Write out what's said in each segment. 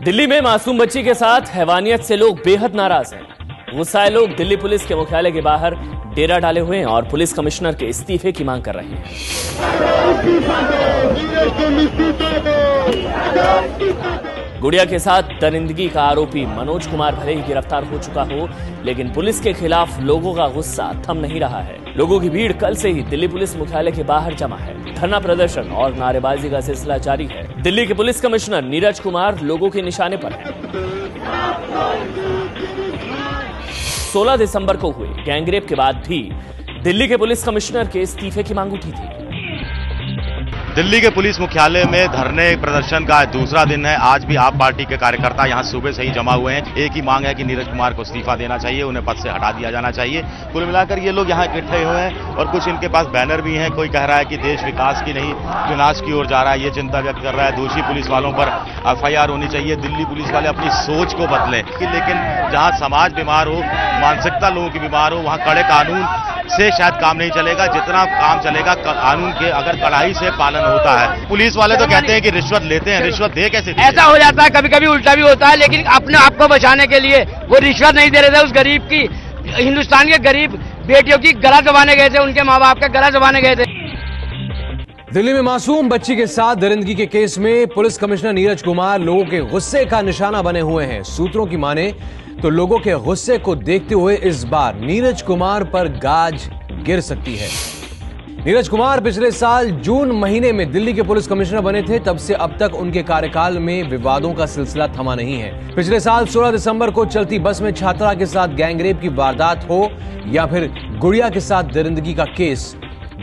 दिल्ली में मासूम बच्ची के साथ हैवानियत से लोग बेहद नाराज हैं। गुस्साए लोग दिल्ली पुलिस के मुख्यालय के बाहर डेरा डाले हुए हैं और पुलिस कमिश्नर के इस्तीफे की मांग कर रहे हैं। गुड़िया के साथ दरिंदगी का आरोपी मनोज कुमार भले ही गिरफ्तार हो चुका हो, लेकिन पुलिस के खिलाफ लोगों का गुस्सा थम नहीं रहा है। लोगों की भीड़ कल से ही दिल्ली पुलिस मुख्यालय के बाहर जमा है। धरना प्रदर्शन और नारेबाजी का सिलसिला जारी है। दिल्ली के पुलिस कमिश्नर नीरज कुमार लोगों के निशाने पर हैं। 16 दिसंबर को हुए गैंगरेप के बाद भी दिल्ली के पुलिस कमिश्नर के इस्तीफे की मांग उठी थी। दिल्ली के पुलिस मुख्यालय में धरने प्रदर्शन का दूसरा दिन है। आज भी आप पार्टी के कार्यकर्ता यहां सुबह से ही जमा हुए हैं। एक ही मांग है कि नीरज कुमार को इस्तीफा देना चाहिए, उन्हें पद से हटा दिया जाना चाहिए। कुल मिलाकर ये लोग यहां इकट्ठे हुए हैं और कुछ इनके पास बैनर भी हैं। कोई कह रहा है कि देश विकास की नहीं विनाश की ओर जा रहा है, ये चिंता व्यक्त कर रहा है। दोषी पुलिस वालों पर FIR होनी चाहिए। दिल्ली पुलिस वाले अपनी सोच को बदलें। लेकिन जहां समाज बीमार हो, मानसिकता लोगों की बीमार हो, वहां कड़े कानून से शायद काम नहीं चलेगा। जितना काम चलेगा कानून के अगर कड़ाई से पालन होता है। पुलिस वाले तो कहते हैं कि रिश्वत लेते हैं, रिश्वत दे कैसे? ऐसा हो जाता है, कभी कभी उल्टा भी होता है, लेकिन अपने आप को बचाने के लिए वो रिश्वत नहीं दे रहे थे। उस गरीब की, हिंदुस्तान के गरीब बेटियों की गला दबाने गए थे, उनके माँ बाप का गला दबाने गए थे। दिल्ली में मासूम बच्ची के साथ दरिंदगी के केस में पुलिस कमिश्नर नीरज कुमार लोगों के गुस्से का निशाना बने हुए हैं। सूत्रों की माने तो लोगों के गुस्से को देखते हुए इस बार नीरज कुमार पर गाज गिर सकती है। नीरज कुमार पिछले साल जून महीने में दिल्ली के पुलिस कमिश्नर बने थे। तब से अब तक उनके कार्यकाल में विवादों का सिलसिला थमा नहीं है। पिछले साल 16 दिसंबर को चलती बस में छात्रा के साथ गैंगरेप की वारदात हो या फिर गुड़िया के साथ दरिंदगी का केस,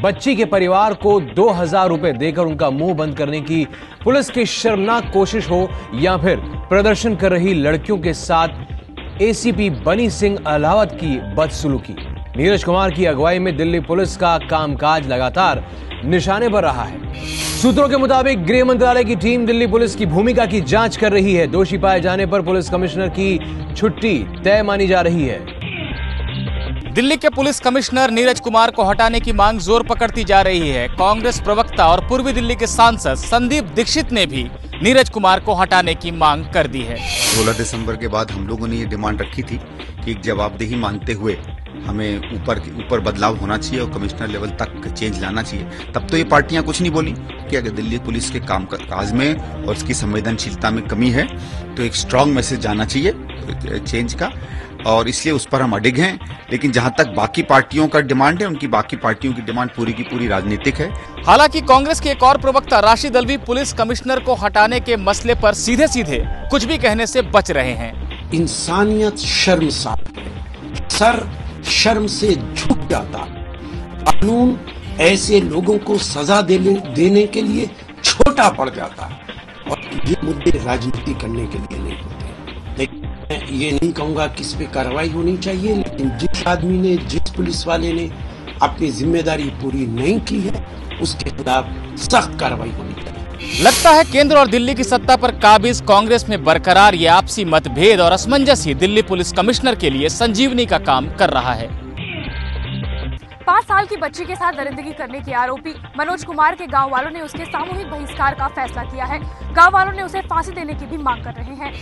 बच्ची के परिवार को 2000 रुपए देकर उनका मुंह बंद करने की पुलिस की शर्मनाक कोशिश हो या फिर प्रदर्शन कर रही लड़कियों के साथ ACP बनी सिंह अलावत की बदसलूकी, नीरज कुमार की अगुवाई में दिल्ली पुलिस का कामकाज लगातार निशाने पर रहा है। सूत्रों के मुताबिक गृह मंत्रालय की टीम दिल्ली पुलिस की भूमिका की जांच कर रही है। दोषी पाए जाने पर पुलिस कमिश्नर की छुट्टी तय मानी जा रही है। दिल्ली के पुलिस कमिश्नर नीरज कुमार को हटाने की मांग जोर पकड़ती जा रही है। कांग्रेस प्रवक्ता और पूर्वी दिल्ली के सांसद संदीप दीक्षित ने भी नीरज कुमार को हटाने की मांग कर दी है। 16 दिसंबर के बाद हम लोगों ने ये डिमांड रखी थी कि एक जवाबदेही मानते हुए हमें ऊपर बदलाव होना चाहिए और कमिश्नर लेवल तक चेंज लाना चाहिए। तब तो ये पार्टियां कुछ नहीं बोली कि अगर दिल्ली पुलिस के कामकाज में और उसकी संवेदनशीलता में कमी है तो एक स्ट्रांग मैसेज जाना चाहिए चेंज का, और इसलिए उस पर हम अडिग हैं। लेकिन जहां तक बाकी पार्टियों का डिमांड है, उनकी बाकी पार्टियों की डिमांड पूरी की पूरी राजनीतिक है। हालांकि कांग्रेस के एक और प्रवक्ता राशिद अल्वी पुलिस कमिश्नर को हटाने के मसले पर सीधे सीधे कुछ भी कहने से बच रहे हैं। इंसानियत शर्मसार है, सर शर्म से झुक जाता। कानून ऐसे लोगों को सजा देने के लिए छोटा पड़ जाता है और ये मुद्दे राजनीति करने के लिए नहीं होते। लेकिन मैं ये नहीं कहूंगा कि इस पे कार्रवाई होनी चाहिए, लेकिन जिस आदमी ने, जिस पुलिस वाले ने अपनी जिम्मेदारी पूरी नहीं की है, उसके खिलाफ सख्त कार्रवाई होनी चाहिए। लगता है केंद्र और दिल्ली की सत्ता पर काबिज कांग्रेस में बरकरार ये आपसी मतभेद और असमंजस ही दिल्ली पुलिस कमिश्नर के लिए संजीवनी का काम कर रहा है। 5 साल की बच्ची के साथ दरिंदगी करने के आरोपी मनोज कुमार के गांव वालों ने उसके सामूहिक बहिष्कार का फैसला किया है। गांव वालों ने उसे फांसी देने की भी मांग कर रहे हैं।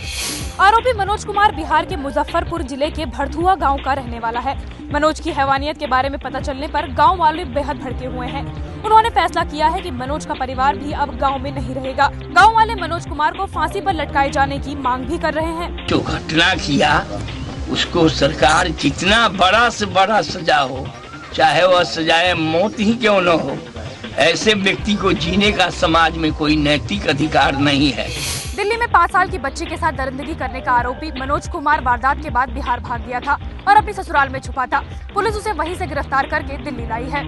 आरोपी मनोज कुमार बिहार के मुजफ्फरपुर जिले के भड़थुआ गांव का रहने वाला है। मनोज की हैवानियत के बारे में पता चलने पर गांव वाले बेहद भड़के हुए हैं। उन्होंने फैसला किया है कि मनोज का परिवार भी अब गांव में नहीं रहेगा। गांव वाले मनोज कुमार को फांसी पर लटकाए जाने की मांग भी कर रहे हैं। जो घटना किया उसको सरकार जितना बड़ा से बड़ा सजा हो, चाहे वह सजाए मौत ही क्यों न हो, ऐसे व्यक्ति को जीने का समाज में कोई नैतिक अधिकार नहीं है। दिल्ली में 5 साल की बच्ची के साथ दरिंदगी करने का आरोपी मनोज कुमार वारदात के बाद बिहार भाग गया था और अपनी ससुराल में छुपा था। पुलिस उसे वहीं से गिरफ्तार करके दिल्ली लाई है।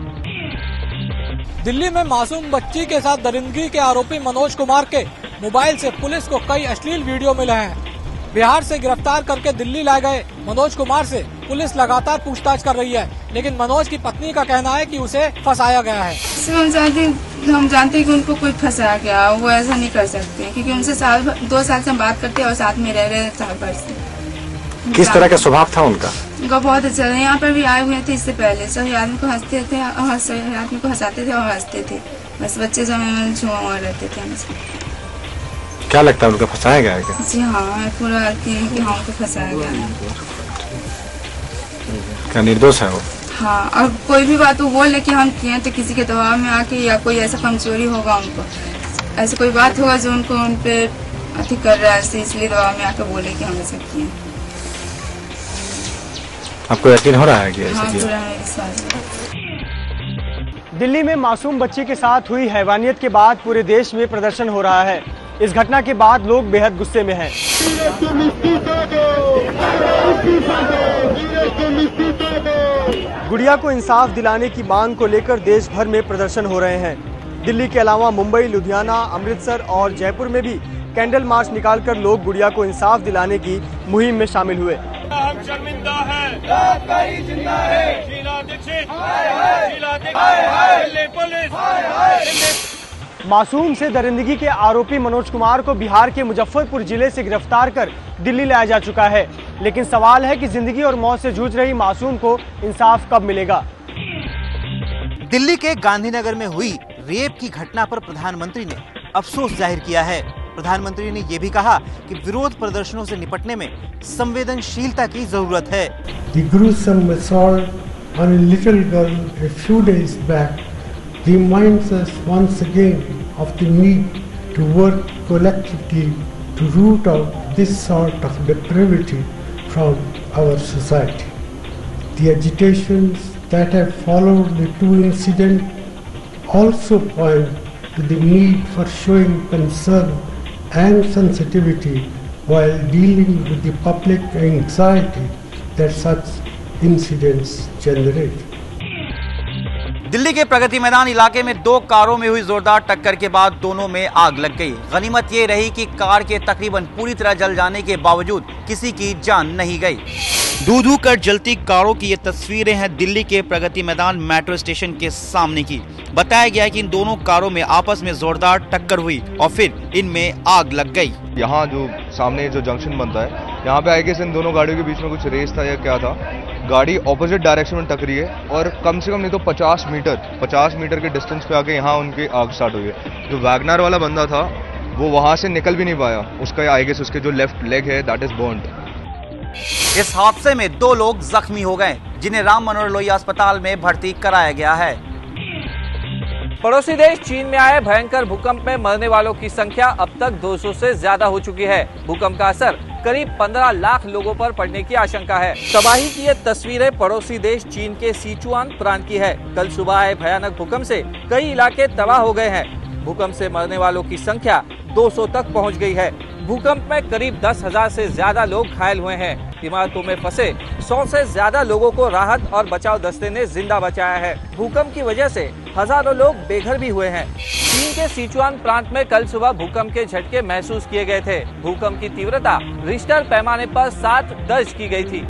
दिल्ली में मासूम बच्ची के साथ दरिंदगी के आरोपी मनोज कुमार के मोबाइल से पुलिस को कई अश्लील वीडियो मिले हैं। बिहार से गिरफ्तार करके दिल्ली लाए गए मनोज कुमार से पुलिस लगातार पूछताछ कर रही है, लेकिन मनोज की पत्नी का कहना है कि उसे फंसाया गया है। हम जानते हैं कि उनको कोई फंसाया गया, वो ऐसा नहीं कर सकते क्योंकि उनसे 2 साल से हम बात करते हैं और साथ में रह रहे साल भर से। किस तरह का स्वभाव था उनका? उनका बहुत अच्छा था। यहाँ पर भी आए हुए थे इससे पहले, सभी आदमी को हंसते थे, सभी आदमी को हंसाते थे और हंसते थे। बस बच्चे जो छुआ हुआ रहते थे हमसे। क्या लगता है उनको फंसाया गया है क्या? जी हाँ, पूरा आती है कि हाँ उनको फंसाया गया है। क्या निर्दोष है वो? हाँ, और कोई भी बात वो बोले कि हम किए तो किसी के दबाव में आके या कोई ऐसा कमजोरी होगा उनको, ऐसी कोई बात होगा जो उनको उन पे अति कर रहा है, इसलिए दबाव में आके बोले कि हम ऐसा किए। आपको यकीन हो रहा है कि ऐसा हाँ, किया? पूरा मेरा विश्वास है। दिल्ली में मासूम बच्ची के साथ हुई हैवानियत के बाद पूरे देश में प्रदर्शन हो रहा है। इस घटना के बाद लोग बेहद गुस्से में हैं। गुड़िया को इंसाफ दिलाने की मांग को लेकर देश भर में प्रदर्शन हो रहे हैं। दिल्ली के अलावा मुंबई, लुधियाना, अमृतसर और जयपुर में भी कैंडल मार्च निकालकर लोग गुड़िया को इंसाफ दिलाने की मुहिम में शामिल हुए। हम शर्मिंदा हैं, जिंदा है, शीला दीक्षित, दिल्ली पुलिस। मासूम से दरिंदगी के आरोपी मनोज कुमार को बिहार के मुजफ्फरपुर जिले से गिरफ्तार कर दिल्ली लाया जा चुका है, लेकिन सवाल है कि जिंदगी और मौत से जूझ रही मासूम को इंसाफ कब मिलेगा। दिल्ली के गांधीनगर में हुई रेप की घटना पर प्रधानमंत्री ने अफसोस जाहिर किया है। प्रधानमंत्री ने यह भी कहा कि विरोध प्रदर्शनों से निपटने में संवेदनशीलता की जरूरत है। The gruesome assault on a little girl a few days back reminds us once again of the need to work collectively to root out this sort of depravity from our society. The agitations that have followed the two incidents also point to the need for showing concern and sensitivity while dealing with the public anxiety that such incidents generate. Delhi के प्रगति मैदान इलाके में दो कारों में हुई जोरदार टक्कर के बाद दोनों में आग लग गई। गनीमत ये रही कि कार के तकरीबन पूरी तरह जल जाने के बावजूद किसी की जान नहीं गई। धू-धू कर जलती कारों की ये तस्वीरें हैं दिल्ली के प्रगति मैदान मेट्रो स्टेशन के सामने की। बताया गया है कि इन दोनों कारों में आपस में जोरदार टक्कर हुई और फिर इनमें आग लग गई। यहाँ जो सामने जो जंक्शन बनता है, यहाँ पे आई गेस इन दोनों गाड़ियों के बीच में कुछ रेस था या क्या था। गाड़ी ऑपोजिट डायरेक्शन में टकरी है और कम से कम नहीं तो 50 मीटर के डिस्टेंस पे आके यहाँ उनकी आग स्टार्ट हुई है। जो वैगनर वाला बंदा था वो वहाँ से निकल भी नहीं पाया, उसका आई गेस उसके जो लेफ्ट लेग है दैट इज बर्न्ड। इस हादसे में दो लोग जख्मी हो गए, जिन्हें राम मनोहर लोहिया अस्पताल में भर्ती कराया गया है। पड़ोसी देश चीन में आए भयंकर भूकंप में मरने वालों की संख्या अब तक 200 से ज्यादा हो चुकी है। भूकंप का असर करीब 15 लाख लोगों पर पड़ने की आशंका है। तबाही की ये तस्वीरें पड़ोसी देश चीन के सिचुआन प्रांत की है। कल सुबह आए भयानक भूकंप से कई इलाके तबाह हो गए हैं। भूकंप से मरने वालों की संख्या 200 तक पहुंच गई है। भूकंप में करीब 10,000 से ज्यादा लोग घायल हुए हैं। इमारतों में फंसे 100 से ज्यादा लोगों को राहत और बचाव दस्ते ने जिंदा बचाया है। भूकंप की वजह से हजारों लोग बेघर भी हुए हैं। चीन के सिचुआन प्रांत में कल सुबह भूकंप के झटके महसूस किए गए थे। भूकंप की तीव्रता रिश्टर पैमाने पर 7 दर्ज की गई थी।